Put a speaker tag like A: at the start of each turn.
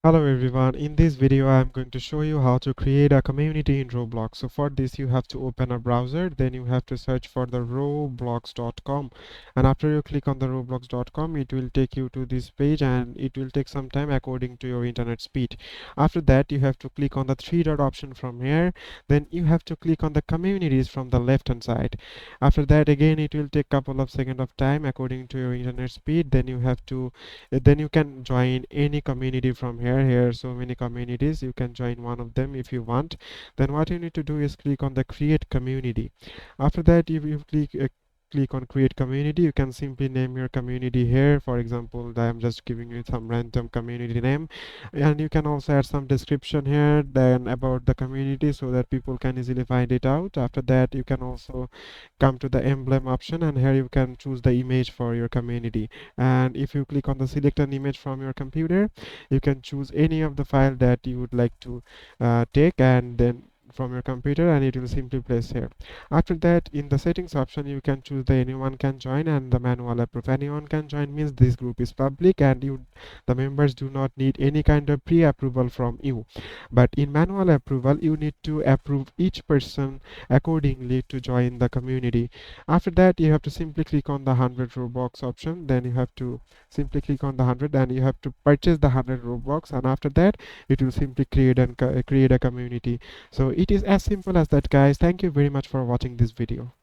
A: Hello everyone, in this video I am going to show you how to create a community in Roblox. So for this you have to open a browser, then you have to search for the roblox.com, and after you click on the roblox.com it will take you to this page and it will take some time according to your internet speed. After that you have to click on the three dot option from here, then you have to click on the communities from the left hand side. After that again it will take couple of seconds of time according to your internet speed, then you can join any community from here. So many communities, you can join one of them if you want. Then what you need to do is click on the create community. After that, if you click on create community, you can simply name your community here. For example, I am just giving you some random community name, and you can also add some description here then about the community so that people can easily find it out. After that, you can also come to the emblem option, and here you can choose the image for your community. And if you click on the select an image from your computer, you can choose any of the file that you would like to take, and then from your computer, and it will simply place here. After that, in the settings option, you can choose the anyone can join and the manual approve. Anyone can join means this group is public and the members do not need any kind of pre-approval from you. But in manual approval, you need to approve each person accordingly to join the community. After that, you have to simply click on the 100 Robux option. Then you have to simply click on the 100 and you have to purchase the 100 Robux, and after that it will simply create a community. So it is as simple as that, guys. Thank you very much for watching this video.